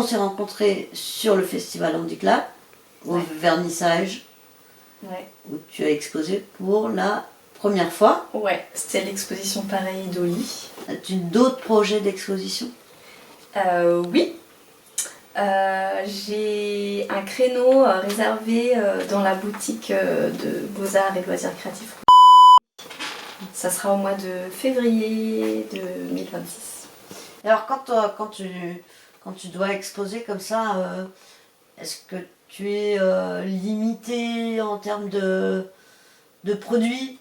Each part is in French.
on s'est rencontrés sur le festival Handiclap, au vernissage, où tu as exposé pour la première fois. Ouais, c'était l'exposition Pareil d'Oli. As-tu d'autres projets d'exposition? Oui. J'ai un créneau réservé dans la boutique de Beaux-Arts et Loisirs Créatifs. Ça sera au mois de février 2026. Alors quand tu dois exposer comme ça, est-ce que tu es limité en termes de produits?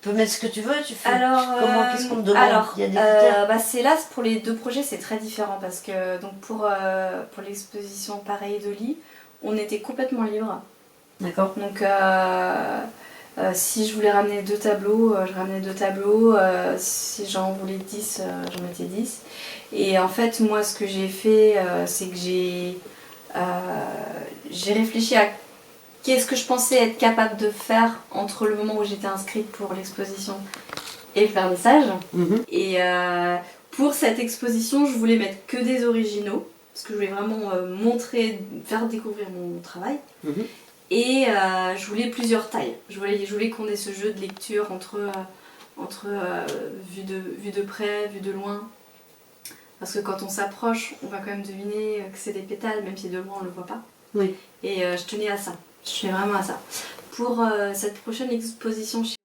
Tu peux mettre ce que tu veux, tu fais comment, qu'est-ce qu'on te demande? Il y a des critères. C'est là, pour les deux projets, c'est très différent parce que donc pour l'exposition Pareil d'Oli, on était complètement libre. D'accord. Donc si je voulais ramener 2 tableaux, je ramenais 2 tableaux. Si j'en voulais 10, j'en mettais 10. Et en fait, moi, ce que j'ai fait, c'est que j'ai réfléchi à qu'est-ce que je pensais être capable de faire entre le moment où j'étais inscrite pour l'exposition et le vernissage. Et pour cette exposition, je voulais mettre que des originaux, parce que je voulais vraiment montrer, faire découvrir mon travail. Et je voulais plusieurs tailles. Je voulais qu'on ait ce jeu de lecture entre vue de près, vue de loin. Parce que quand on s'approche, on va quand même deviner que c'est des pétales, même si de loin on ne le voit pas. Oui. Et je tenais à ça. Je tenais vraiment à ça. Pour cette prochaine exposition chez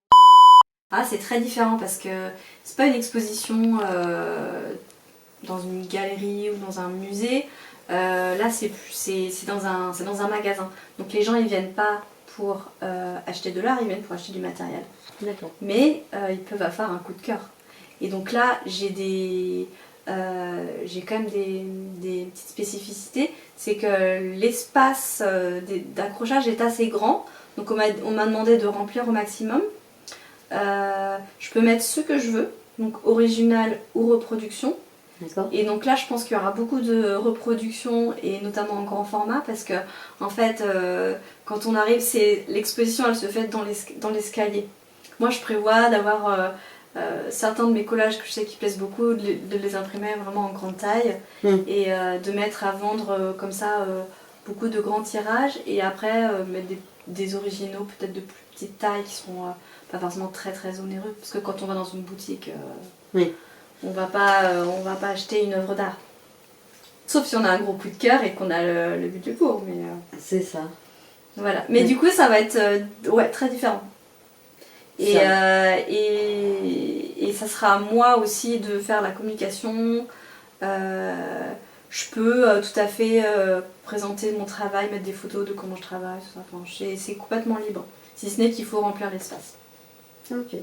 c'est très différent parce que c'est pas une exposition dans une galerie ou dans un musée. Là, c'est dans un magasin. Donc les gens, ils viennent pas pour acheter de l'art, ils viennent pour acheter du matériel. D'accord. Mais ils peuvent avoir un coup de cœur. Et donc là, j'ai quand même des petites spécificités. C'est que l'espace d'accrochage est assez grand. Donc on m'a demandé de remplir au maximum. Je peux mettre ce que je veux, donc original ou reproduction. Et donc là, je pense qu'il y aura beaucoup de reproductions et notamment en grand format parce que en fait, quand on arrive, l'exposition, elle se fait dans l'escalier. Moi, je prévois d'avoir certains de mes collages que je sais qui plaisent beaucoup, de les imprimer vraiment en grande taille et de mettre à vendre comme ça beaucoup de grands tirages et après mettre des originaux peut-être de plus petite taille qui sont pas forcément très très onéreux parce que quand on va dans une boutique on va pas acheter une œuvre d'art sauf si on a un gros coup de cœur et qu'on a le budget pour mais c'est ça, voilà, mais du coup ça va être très différent et ça sera à moi aussi de faire la communication. Je peux tout à fait présenter mon travail, mettre des photos de comment je travaille, tout ça. Enfin, c'est complètement libre, si ce n'est qu'il faut remplir l'espace. Ok,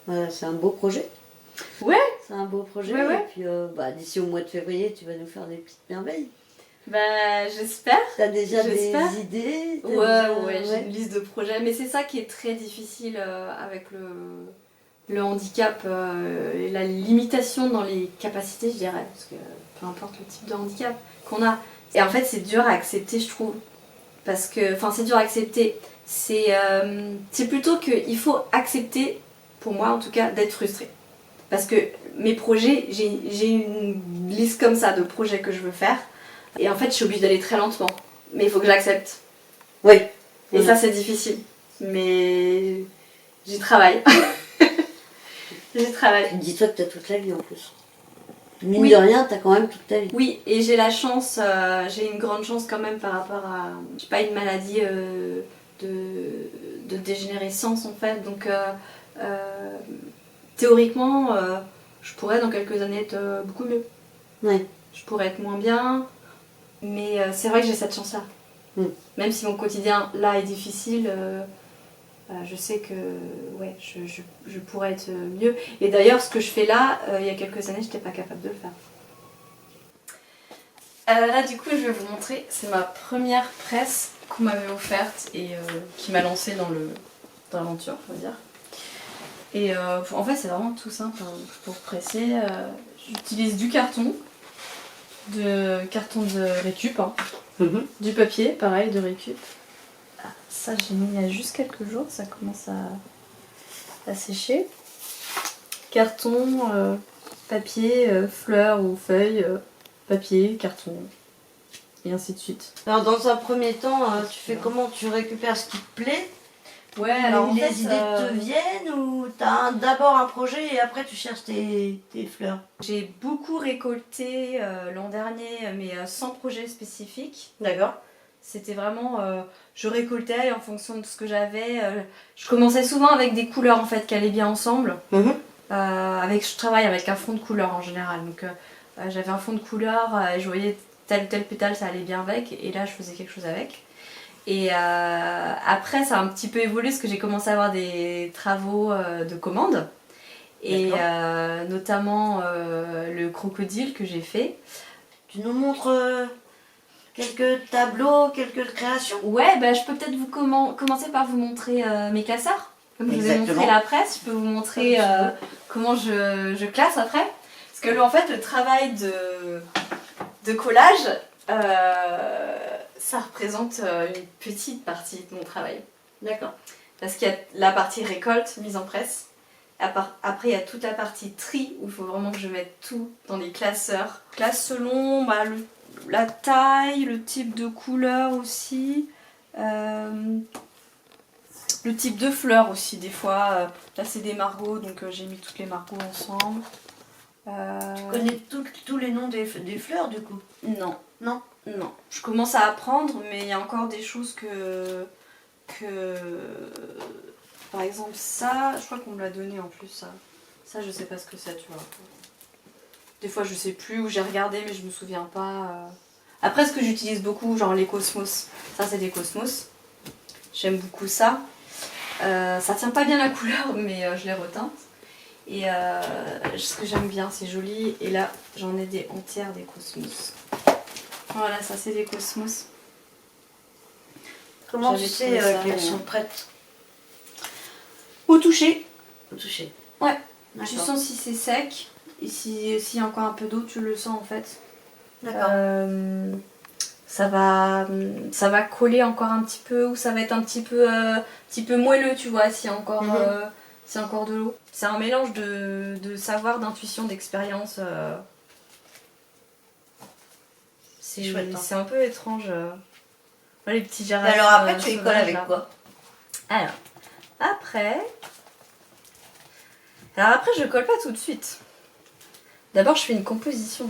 voilà, c'est un beau projet. Ouais. C'est un beau projet. Ouais. Et puis d'ici au mois de février, tu vas nous faire des petites merveilles. Bah j'espère. T'as déjà des idées? Ouais, j'ai une liste de projets, mais c'est ça qui est très difficile avec le handicap et la limitation dans les capacités, je dirais, parce que peu importe le type de handicap qu'on a. Et en fait, c'est dur à accepter, je trouve. Parce que, enfin, c'est dur à accepter. C'est plutôt qu'il faut accepter, pour moi en tout cas, d'être frustré. Parce que mes projets, j'ai une liste comme ça de projets que je veux faire. Et en fait, je suis obligée d'aller très lentement. Mais il faut que j'accepte. Oui. Et ça, c'est difficile. Mais j'y travaille. J'y travaille. Dis-toi que t'as toute la vie en plus. Mine de rien, t'as quand même toute ta vie. Oui, et j'ai la chance, j'ai une grande chance quand même par rapport à... J'ai pas une maladie de dégénérescence en fait. Donc théoriquement, je pourrais dans quelques années être beaucoup mieux. Ouais. Je pourrais être moins bien. Mais c'est vrai que j'ai cette chance-là. Même si mon quotidien là est difficile, je sais que je pourrais être mieux. Et d'ailleurs, ce que je fais là, il y a quelques années, je n'étais pas capable de le faire. Là, du coup, je vais vous montrer. C'est ma première presse qu'on m'avait offerte et qui m'a lancée dans l'aventure, faut dire. Et en fait, c'est vraiment tout simple hein, pour presser. J'utilise du carton. Carton de récup, hein. Du papier, pareil, de récup. Ça j'ai mis il y a juste quelques jours, ça commence à sécher. Carton, papier, fleurs ou feuilles, papier, carton. et ainsi de suite. Alors dans un premier temps, tu fais comment? Tu récupères ce qui te plaît? Ouais, Les alors en fait, idées te viennent ou t'as d'abord un projet et après tu cherches tes fleurs? j'ai beaucoup récolté l'an dernier, mais sans projet spécifique. D'accord. C'était vraiment, je récoltais et en fonction de ce que j'avais. Je commençais souvent avec des couleurs en fait qui allaient bien ensemble. Je travaille avec un fond de couleur en général, donc j'avais un fond de couleur et je voyais tel ou tel pétale, ça allait bien avec, et là je faisais quelque chose avec. Et après ça a un petit peu évolué parce que j'ai commencé à avoir des travaux de commande, et notamment le crocodile que j'ai fait. Tu nous montres quelques tableaux, quelques créations? Ouais, bah, je peux peut-être commencer par vous montrer mes classeurs. Comme je vous ai montré la presse, je peux vous montrer comment je classe après. Parce que en fait, le travail de collage, ça représente une petite partie de mon travail. D'accord. Parce qu'il y a la partie récolte, mise en presse. Après, il y a toute la partie tri, où il faut vraiment que je mette tout dans les classeurs. Classe selon la taille, le type de couleur aussi. Le type de fleurs aussi, des fois. Là, c'est des margots, donc j'ai mis toutes les margots ensemble. Tu connais tous les noms des fleurs du coup? Non. Non. Non. Je commence à apprendre, mais il y a encore des choses que... Par exemple, ça, je crois qu'on me l'a donné en plus, ça. Ça, je sais pas ce que c'est, tu vois. Des fois, je sais plus où j'ai regardé, mais je me souviens pas. Après, ce que j'utilise beaucoup, genre les cosmos. Ça, c'est des cosmos. J'aime beaucoup ça. Ça tient pas bien la couleur, mais je l'ai reteinte. Et ce que j'aime bien, c'est joli. Et là, j'en ai des entières des cosmos. Voilà, ça, c'est des cosmos. Comment tu sais qu'elles sont prêtes? Au toucher. Au toucher. Ouais. D'accord. Tu sens si c'est sec. Et s'il y a encore un peu d'eau, tu le sens en fait. D'accord. Ça va coller encore un petit peu, ou ça va être un petit peu moelleux, tu vois, s'il y a encore, s'il y a encore de l'eau. C'est un mélange de savoir, d'intuition, d'expérience. C'est chouette. Hein. C'est un peu étrange. Les petits jardins. Alors après, tu les colles avec quoi? Alors après, je colle pas tout de suite. D'abord, je fais une composition.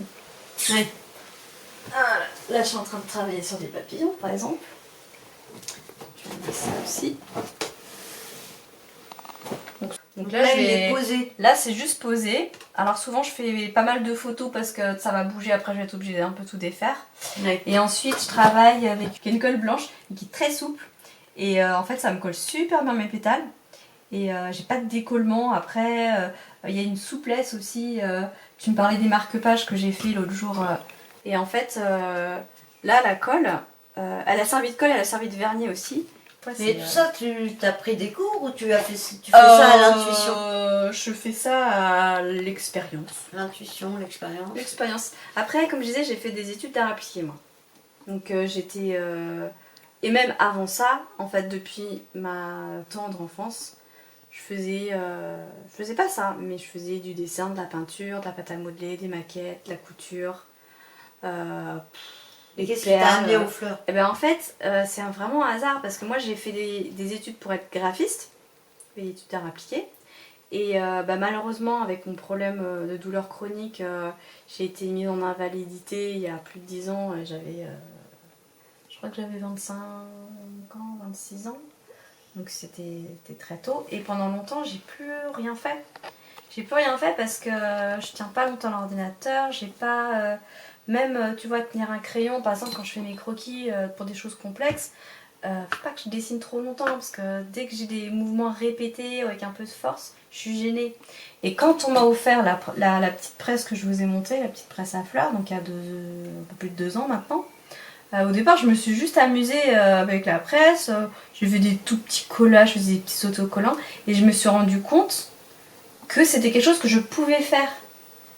Ouais. Là, je suis en train de travailler sur des papillons, par exemple. Je vais mettre ça aussi. Donc là, il est posé. Là, c'est juste posé. Alors souvent, je fais pas mal de photos parce que ça va bouger. Après, je vais être obligée d'un peu tout défaire. Ouais. Et ensuite, je travaille avec une colle blanche qui est très souple. Et en fait, ça me colle super bien mes pétales. Et j'ai pas de décollement. Après, il y a une souplesse aussi. Tu me parlais des marque-pages que j'ai fait l'autre jour. Et en fait, là, la colle, elle a servi de colle, elle a servi de vernis aussi. Ouais, mais tout ça, tu as pris des cours ou tu fais ça à l'intuition? Je fais ça à l'expérience. L'intuition, l'expérience. L'expérience. Après, comme je disais, j'ai fait des études d'art appliqué, moi. Donc j'étais... Et même avant ça, en fait, depuis ma tendre enfance, je faisais pas ça, mais je faisais du dessin, de la peinture, de la pâte à modeler, des maquettes, de la couture. Et qu'est-ce qui t'a amené aux fleurs? Et ben en fait, c'est vraiment un hasard parce que moi j'ai fait des études pour être graphiste, des études d'art appliqué. Et malheureusement, avec mon problème de douleur chronique, j'ai été mise en invalidité il y a plus de 10 ans. Je crois que j'avais 25 ans, 26 ans. Donc c'était très tôt. Et pendant longtemps, j'ai plus rien fait. J'ai plus rien fait parce que je tiens pas longtemps à l'ordinateur. J'ai pas... même, tu vois, tenir un crayon, par exemple, quand je fais mes croquis pour des choses complexes, faut pas que je dessine trop longtemps parce que dès que j'ai des mouvements répétés avec un peu de force, je suis gênée. Et quand on m'a offert la petite presse que je vous ai montée, la petite presse à fleurs, donc il y a un peu plus de 2 ans maintenant, au départ je me suis juste amusée avec la presse, j'ai fait des tout petits collages, je faisais des petits autocollants et je me suis rendu compte que c'était quelque chose que je pouvais faire.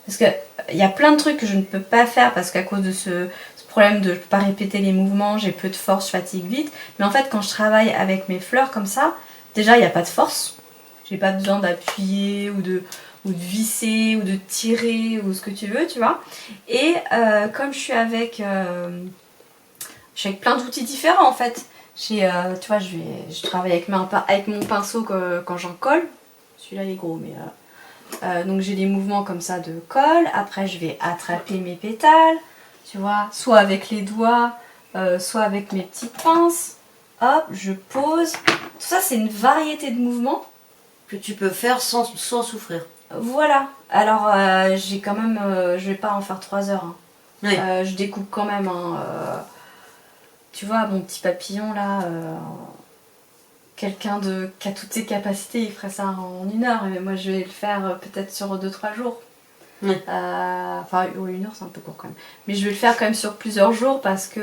Parce qu'il y a plein de trucs que je ne peux pas faire parce qu'à cause de ce problème de ne pas répéter les mouvements, j'ai peu de force, je fatigue vite. Mais en fait, quand je travaille avec mes fleurs comme ça, déjà il n'y a pas de force. J'ai pas besoin d'appuyer ou de visser ou de tirer ou ce que tu veux, tu vois. Et comme je suis avec Je suis avec plein d'outils différents en fait. Tu vois, je travaille avec mon pinceau quand j'en colle. Celui-là il est gros, mais donc j'ai des mouvements comme ça de colle. Après je vais attraper mes pétales, tu vois, soit avec les doigts, soit avec mes petites pinces. Hop, je pose. Tout ça c'est une variété de mouvements que tu peux faire sans souffrir. Voilà. Alors j'ai quand même, je vais pas en faire 3 heures. Hein. Oui. Je découpe quand même. Hein, tu vois, mon petit papillon là, quelqu'un qui a toutes ses capacités, il ferait ça en 1 heure. Mais moi, je vais le faire peut-être sur 2-3 jours. Oui. Enfin, 1 heure, c'est un peu court quand même. Mais je vais le faire quand même sur plusieurs jours parce que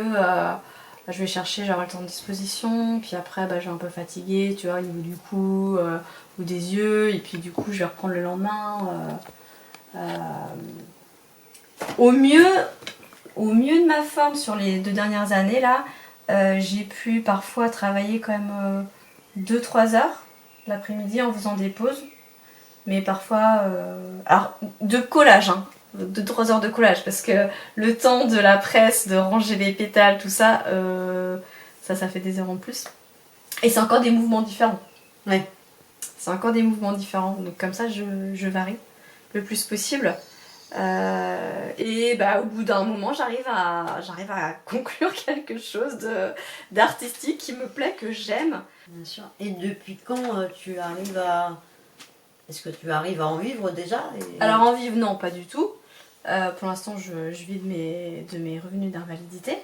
je vais chercher, j'aurai le temps de disposition. Puis après, je vais un peu fatiguer, tu vois, au niveau du cou ou des yeux. Et puis du coup, je vais reprendre le lendemain. Au mieux de ma forme sur les 2 dernières années là, j'ai pu parfois travailler quand même 2-3 heures l'après-midi en faisant des pauses. Mais parfois, alors de collage, hein, 2-3 heures de collage, parce que le temps de la presse, de ranger les pétales, tout ça, ça fait des heures en plus. Et c'est encore des mouvements différents. Oui. C'est encore des mouvements différents, donc comme ça je varie le plus possible. Et au bout d'un moment, j'arrive à conclure quelque chose d'artistique qui me plaît, que j'aime. Bien sûr. Et depuis quand tu arrives à... Est-ce que tu arrives à en vivre déjà Alors en vivre, non, pas du tout. Pour l'instant, je vis de mes revenus d'invalidité.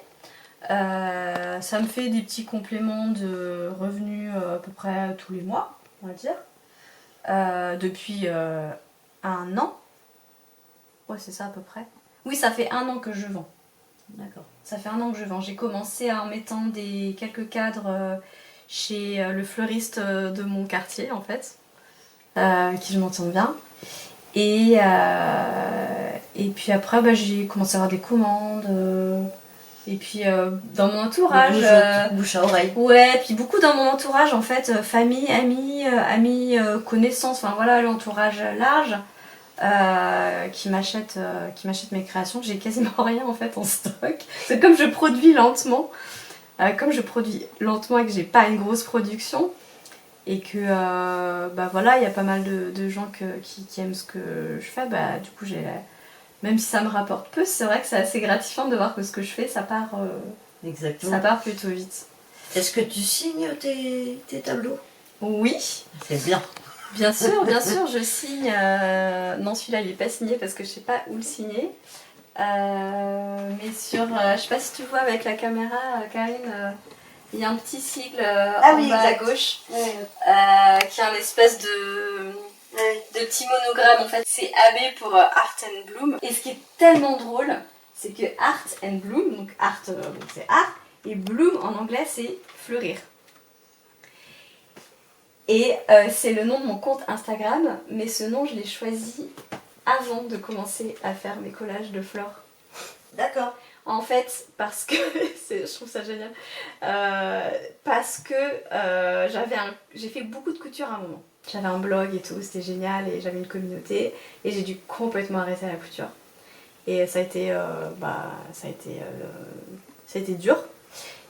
Ça me fait des petits compléments de revenus à peu près tous les mois, on va dire. Depuis 1 an. Ouais, c'est ça à peu près. Oui, ça fait 1 an que je vends. D'accord. Ça fait 1 an que je vends. J'ai commencé en mettant quelques cadres chez le fleuriste de mon quartier, en fait, qui je m'entends bien. Et puis après, j'ai commencé à avoir des commandes. Et puis dans mon entourage... Bouche à oreille. Ouais, puis beaucoup dans mon entourage, en fait, famille, amis, connaissances, enfin voilà, l'entourage large. Qui m'achète mes créations. J'ai quasiment rien en fait en stock. C'est comme je produis lentement, et que j'ai pas une grosse production et que voilà, il y a pas mal de gens qui aiment ce que je fais. Du coup, même si ça me rapporte peu, c'est vrai que c'est assez gratifiant de voir que ce que je fais, ça part plutôt vite. Est-ce que tu signes tes tableaux? Oui. C'est bien. Bien sûr, je signe. Non, celui-là, il n'est pas signé parce que je sais pas où le signer. Mais je sais pas si tu vois avec la caméra, Karine, il y a un petit sigle en bas à gauche, qui est un espèce de petit monogramme. En fait, c'est AB pour Art and Bloom. Et ce qui est tellement drôle, c'est que Art and Bloom, donc art, c'est art, et bloom en anglais, c'est fleurir. Et c'est le nom de mon compte Instagram, mais ce nom, je l'ai choisi avant de commencer à faire mes collages de fleurs. D'accord. En fait, parce que, je trouve ça génial, parce que j'ai fait beaucoup de couture à un moment. J'avais un blog et tout, c'était génial, et j'avais une communauté, et j'ai dû complètement arrêter la couture. Et ça a été dur.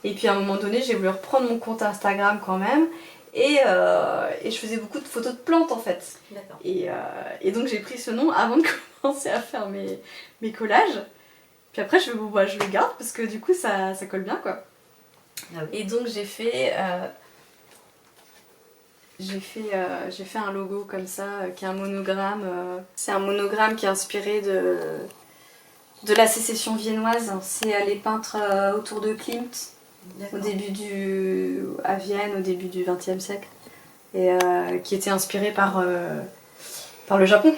Et puis à un moment donné, j'ai voulu reprendre mon compte Instagram quand même, et je faisais beaucoup de photos de plantes en fait. D'accord. Et donc j'ai pris ce nom avant de commencer à faire mes collages. Puis après je le garde parce que du coup ça colle bien quoi. Ah oui. Et donc j'ai fait un logo comme ça qui est un monogramme. C'est un monogramme qui est inspiré de la sécession viennoise. C'est les peintres autour de Klimt. À Vienne au début du XXe siècle, et qui était inspiré par le Japon.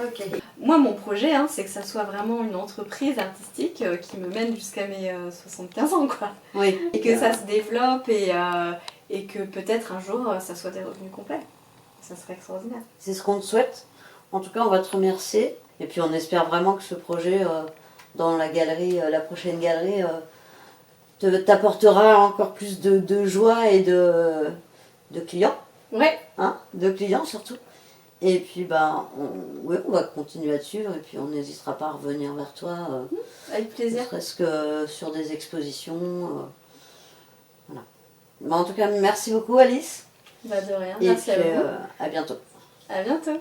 Okay. Moi, mon projet, c'est que ça soit vraiment une entreprise artistique qui me mène jusqu'à mes 75 ans, quoi. Oui. Et que ça se développe et que peut-être un jour ça soit des revenus complets. Ça serait extraordinaire. C'est ce qu'on te souhaite. En tout cas, on va te remercier. Et puis, on espère vraiment que ce projet, dans la galerie, la prochaine galerie, t'apportera encore plus de joie et de clients. Ouais. De clients surtout. Et puis, ouais, on va continuer à te suivre et puis on n'hésitera pas à revenir vers toi. Avec plaisir. Ne serait-ce que sur des expositions. Voilà. En tout cas, merci beaucoup Alice. Bah de rien, Et merci puis, à vous. à bientôt. À bientôt.